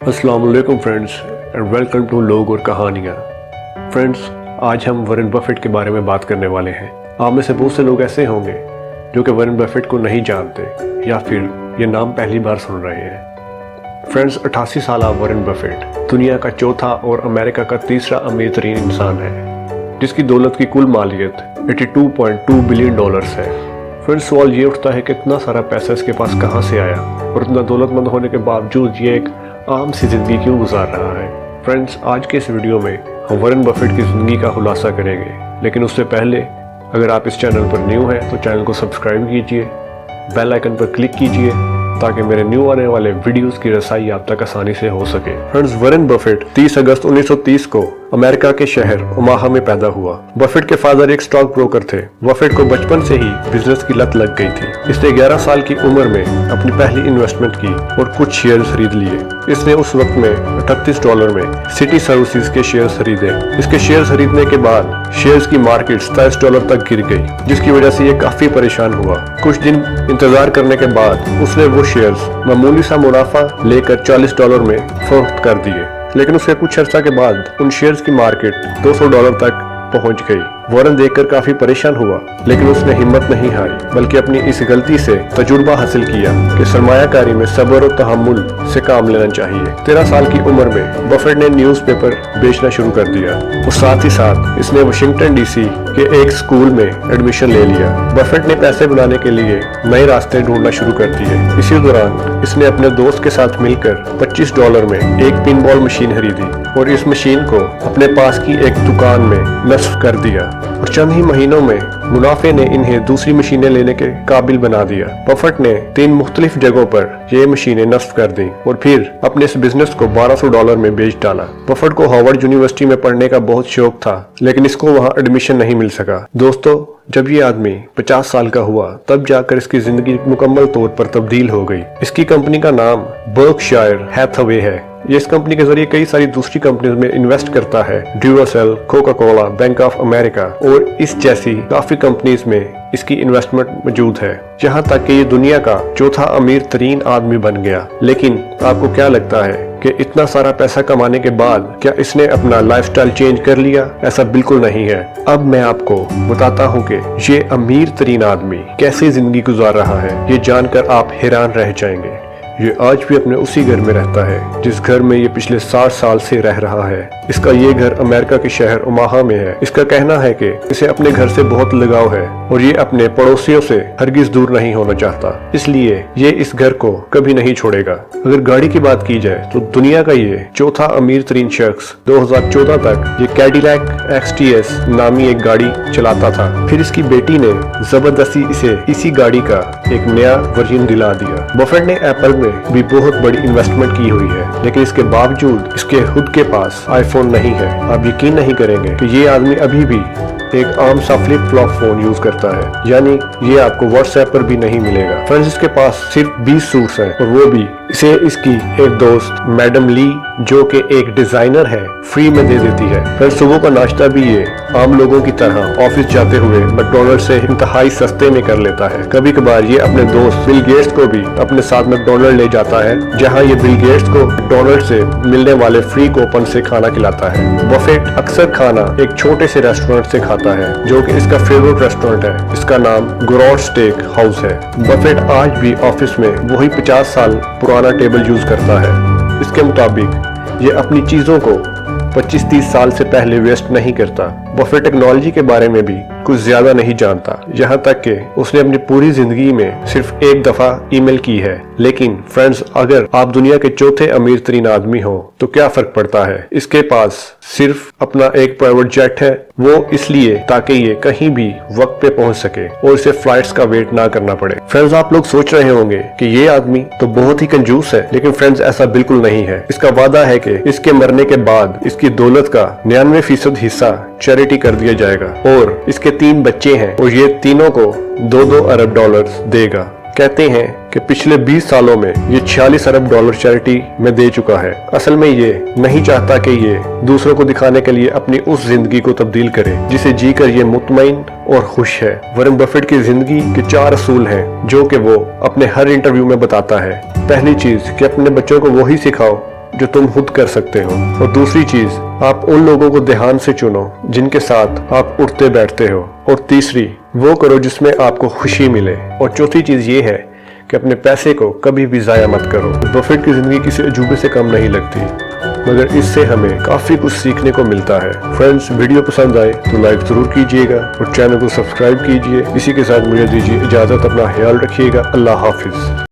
अस्सलाम वालेकुम friends and welcome to लोग और कहानियाँ। फ्रेंड्स, आज हम वॉरेन बफेट के बारे में बात करने वाले हैं। आप में से बहुत से लोग ऐसे होंगे जो कि वॉरेन बफेट को नहीं जानते या फिर ये नाम पहली बार सुन रहे हैं। फ्रेंड्स, 88 साल वॉरेन बफेट दुनिया का चौथा और अमेरिका का तीसरा अमीर तरीन इंसान है, जिसकी दौलत की कुल मालियत 82.2 बिलियन डॉलर्स है। फ्रेंड्स, सवाल ये उठता है कि इतना सारा पैसा इसके पास कहाँ से आया और इतना दौलतमंद होने के बावजूद ये एक आम सी जिंदगी क्यों गुजार रहा है। फ्रेंड्स, आज के इस वीडियो में हम वॉरेन बफेट की ज़िंदगी का खुलासा करेंगे, लेकिन उससे पहले अगर आप इस चैनल पर न्यू हैं तो चैनल को सब्सक्राइब कीजिए, बेल आइकन पर क्लिक कीजिए ताकि मेरे न्यू आने वाले वीडियोस की रसाई आप तक आसानी से हो सके। फ्रेंड्स, वॉरेन बफेट 30 अगस्त 1930 को अमेरिका के शहर ओमाहा में पैदा हुआ। बफेट के फादर एक स्टॉक ब्रोकर थे। बफेट को बचपन से ही बिजनेस की लत लग गई थी। इसने 11 साल की उम्र में अपनी पहली इन्वेस्टमेंट की और कुछ शेयर्स खरीद लिए। इसने उस वक्त में $38 में सिटी सर्विसेज के शेयर्स खरीदे। इसके शेयर्स खरीदने के बाद शेयर्स की मार्केट $27 तक गिर गई, जिसकी वजह से ये काफी परेशान हुआ। कुछ दिन इंतजार करने के बाद उसने वो शेयर्स मामूली सा मुनाफा लेकर $40 में फरोख्त कर दिए, लेकिन उसके कुछ अर्सा के बाद उन शेयर्स की मार्केट $200 तक पहुंच गई। वॉरेन देखकर काफी परेशान हुआ, लेकिन उसने हिम्मत नहीं हारी, बल्कि अपनी इस गलती से तजुर्बा हासिल किया कि सरमायाकारी में सब्र और तहम्मुल से काम लेना चाहिए। 13 साल की उम्र में बफेट ने न्यूज़पेपर बेचना शुरू कर दिया और साथ ही साथ इसने वाशिंगटन डीसी के एक स्कूल में एडमिशन ले लिया। बफेट ने पैसे बनाने के लिए नए रास्ते ढूंढना शुरू कर दिए। इसी दौरान इसने अपने दोस्त के साथ मिलकर $25 में एक पिन बॉल मशीन खरीदी और इस मशीन को अपने पास की एक दुकान में नस्ब कर दिया और चंद ही महीनों में मुनाफे ने इन्हें दूसरी मशीनें लेने के काबिल बना दिया। बफेट ने 3 मुख्तलिफ जगहों पर ये मशीनें नस्ब कर दी और फिर अपने इस बिजनेस को $1200 में बेच डाला। बफेट को हार्वर्ड यूनिवर्सिटी में पढ़ने का बहुत शौक था, लेकिन इसको वहाँ एडमिशन नहीं मिल सका। दोस्तों, जब ये आदमी 50 साल का हुआ तब जाकर इसकी जिंदगी मुकम्मल तौर पर तब्दील हो गई। इसकी कंपनी का नाम बर्कशायर हैथवे है। ये इस कंपनी के जरिए कई सारी दूसरी कंपनीज में इन्वेस्ट करता है। Duracell, Coca Cola, bank of America और इस जैसी काफी कंपनीज में इसकी इन्वेस्टमेंट मौजूद है, यहाँ तक कि ये दुनिया का चौथा अमीर तरीन आदमी बन गया। लेकिन आपको क्या लगता है कि इतना सारा पैसा कमाने के बाद क्या इसने अपना लाइफस्टाइल चेंज कर लिया? ऐसा बिल्कुल नहीं है। अब मैं आपको बताता हूँ कि ये अमीर तरीन आदमी कैसे जिंदगी गुजार रहा है। ये जानकर आप हैरान रह जाएंगे। ये आज भी अपने उसी घर में रहता है जिस घर में ये पिछले 60 साल से रह रहा है। इसका ये घर अमेरिका के शहर ओमाहा में है। इसका कहना है कि इसे अपने घर से बहुत लगाव है और ये अपने पड़ोसियों से हरगिज दूर नहीं होना चाहता, इसलिए ये इस घर को कभी नहीं छोड़ेगा। अगर गाड़ी की बात की जाए तो दुनिया का ये चौथा अमीर तरीन शख्स 2014 तक ये कैडिलैक XTS नामी एक गाड़ी चलाता था। फिर इसकी बेटी ने जबरदस्ती इसे इसी गाड़ी का एक नया वर्जन दिला दिया। बफेट ने एप्पल में भी बहुत बड़ी इन्वेस्टमेंट की हुई है, लेकिन इसके बावजूद इसके खुद के पास आईफोन नहीं है। आप यकीन नहीं करेंगे कि ये आदमी अभी भी एक आम सा फ्लिप फ्लॉप फोन यूज करता है, यानी ये आपको व्हाट्सएप पर भी नहीं मिलेगा। फ्रेंड्स, इसके पास सिर्फ 20 सूट्स हैं और वो भी इसे इसकी एक दोस्त मैडम ली, जो कि एक डिजाइनर है, फ्री में दे देती है। फिर सुबह का नाश्ता भी ये आम लोगों की तरह ऑफिस जाते हुए मैकडॉनल्ड से इंतहाई सस्ते में कर लेता है। कभी कभार ये अपने दोस्त बिल गेट्स को भी अपने साथ मैकडॉनल्ड ले जाता है, जहां ये बिल गेट्स को मैकडॉनल्ड से मिलने वाले फ्री कूपन से खाना खिलाता है। बफेट अक्सर खाना एक छोटे से रेस्टोरेंट से खाता है, जो कि इसका फेवरेट रेस्टोरेंट है। इसका नाम ग्रॉड स्टेक हाउस है। बफेट आज भी ऑफिस में वही 50 साल पुराना टेबल यूज करता है। इसके मुताबिक ये अपनी चीजों को 25-30 साल से पहले वेस्ट नहीं करता। बफेट टेक्नोलॉजी के बारे में भी कुछ ज्यादा नहीं जानता, यहाँ तक कि उसने अपनी पूरी जिंदगी में सिर्फ एक दफा ईमेल की है। लेकिन फ्रेंड्स, अगर आप दुनिया के चौथे अमीर तरीन आदमी हो तो क्या फर्क पड़ता है? इसके पास सिर्फ अपना एक प्राइवेट जेट है, वो इसलिए ताकि ये कहीं भी वक्त पे पहुंच सके और इसे फ्लाइट्स का वेट ना करना पड़े। फ्रेंड्स, आप लोग सोच रहे होंगे कि ये आदमी तो बहुत ही कंजूस है, लेकिन फ्रेंड्स ऐसा बिल्कुल नहीं है। इसका वादा है कि इसके मरने के बाद इसकी दौलत का 99% हिस्सा चैरिटी कर दिया जाएगा और इसके 3 बच्चे हैं और ये तीनों को $2-2 अरब देगा। कहते हैं कि पिछले 20 सालों में ये $46 अरब चैरिटी में दे चुका है। असल में ये नहीं चाहता कि ये दूसरों को दिखाने के लिए अपनी उस जिंदगी को तब्दील करे जिसे जीकर ये मुतमईन और खुश है। वॉरेन बफेट की जिंदगी के 4 असूल हैं जो कि वो अपने हर इंटरव्यू में बताता है। पहली चीज कि अपने बच्चों को वही सिखाओ जो तुम खुद कर सकते हो। और दूसरी चीज, आप उन लोगों को ध्यान से चुनो जिनके साथ आप उठते बैठते हो। और तीसरी, वो करो जिसमें आपको खुशी मिले। और चौथी चीज ये है कि अपने पैसे को कभी भी ज़ाया मत करो। बफेट की जिंदगी किसी अजूबे से कम नहीं लगती, मगर इससे हमें काफी कुछ सीखने को मिलता है। फ्रेंड्स, वीडियो पसंद आए तो लाइक जरूर कीजिएगा और चैनल को सब्सक्राइब कीजिए। इसी के साथ मुझे दीजिए इजाजत, अपना ख्याल रखिएगा। अल्लाह हाफिज।